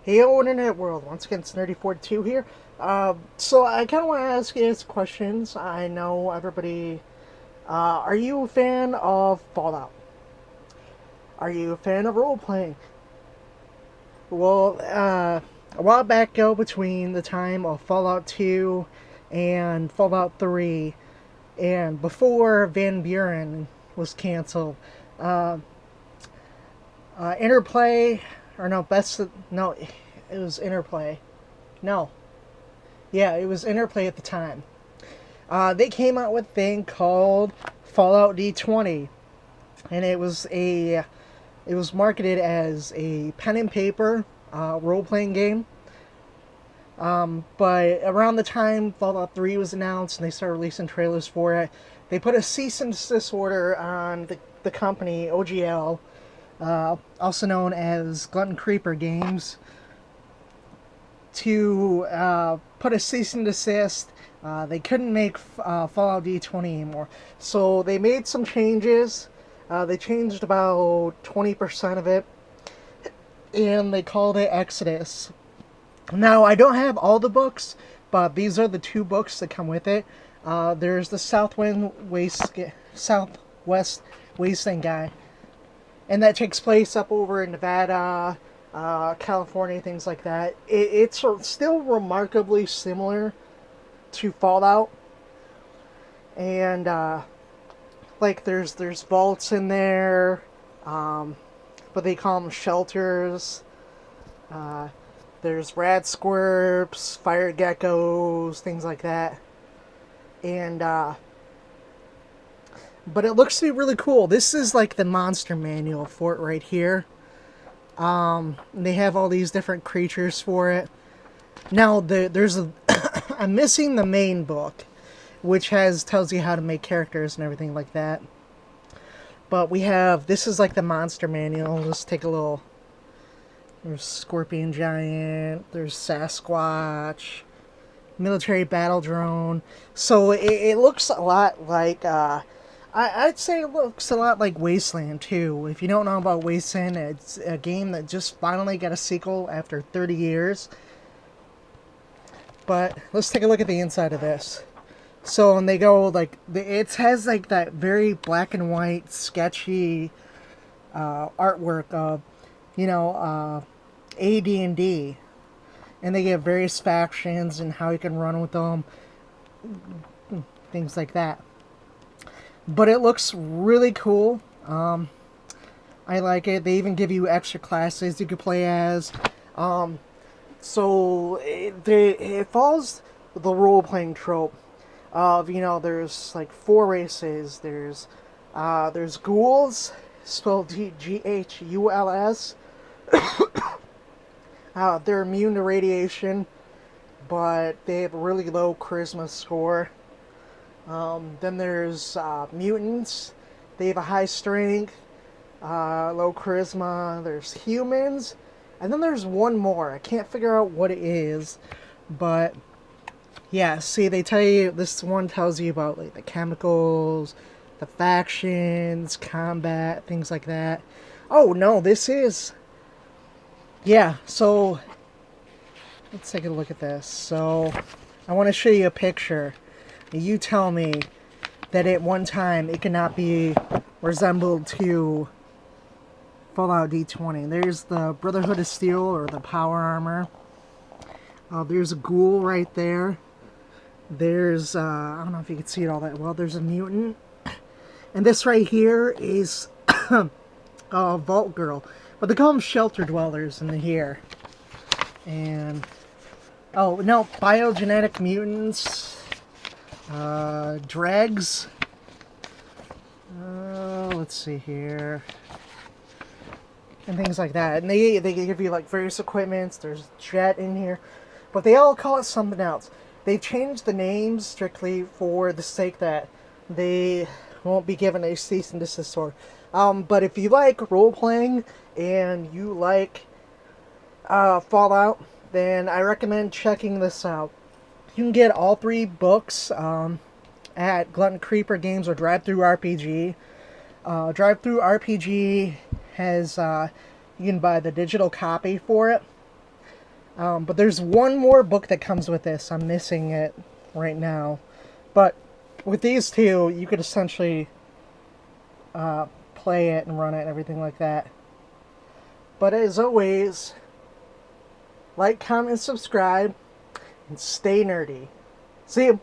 Hey, Internet World. Once again, it's Nerdy42 here. So I kind of want to ask you guys questions. I know everybody. Are you a fan of Fallout? Are you a fan of role playing? Well, a while back ago, between the time of Fallout 2 and Fallout 3, and before Van Buren was canceled, uh, Interplay, or no, best, no, it was Interplay. No, yeah, it was Interplay at the time. They came out with a thing called Fallout D20, and it was marketed as a pen and paper role playing game. But around the time Fallout 3 was announced and they started releasing trailers for it, they put a cease and desist order on the company OGL, also known as Glutton Creeper Games, to put a cease and desist. They couldn't make Fallout D20 anymore. So they made some changes. They changed about 20% of it, and they called it Exodus. Now, I don't have all the books, but these are the two books that come with it. There's the Southwest Wasteland guy, and that takes place up over in Nevada, California, things like that. It's still remarkably similar to Fallout, and like there's vaults in there, but they call them shelters. There's rad squirps, fire geckos, things like that, and but it looks to be really cool. This is like the monster manual for it right here. They have all these different creatures for it. Now there's a I'm missing the main book, which tells you how to make characters and everything like that. But this is like the monster manual. Let's take a little. There's Scorpion Giant. There's Sasquatch. Military battle drone. So it looks a lot like. I'd say it looks a lot like Wasteland too. If you don't know about Wasteland, it's a game that just finally got a sequel after 30 years. But let's take a look at the inside of this. So when they go like, it has like that very black and white, sketchy artwork of, AD&D, and they give various factions and how you can run with them, things like that. But it looks really cool. I like it. They even give you extra classes you could play as. So it follows the role-playing trope of, there's like 4 races. There's ghouls, spelled Ghuls. They're immune to radiation, but they have a really low charisma score. Then there's mutants. They have a high strength, low charisma. There's humans. And then there's one more. I can't figure out what it is. But, yeah, see, they tell you, this one tells you about like the chemicals, the factions, combat, things like that. Oh, no, this is... Yeah, so let's take a look at this. So I want to show you a picture. You tell me that at one time it cannot be resembled to Fallout D20. There's the Brotherhood of Steel, or the power armor. There's a ghoul right there. There's, I don't know if you can see it all that well. There's a mutant. And this right here is Vault Girl. But they call them shelter dwellers in here. And, oh, no, biogenetic mutants, dregs. Let's see here. And things like that. And they give you, like, various equipments. There's jet in here. But they all call it something else. They've changed the names strictly for the sake that they won't be given a cease and desist order. But if you like role-playing and you like Fallout, then I recommend checking this out. You can get all 3 books at Glutton Creeper Games or DriveThruRPG. DriveThruRPG has, you can buy the digital copy for it. But there's one more book that comes with this. I'm missing it right now. But with these two, you could essentially play it and run it and everything like that. But as always, like, comment, subscribe, and stay nerdy. See you.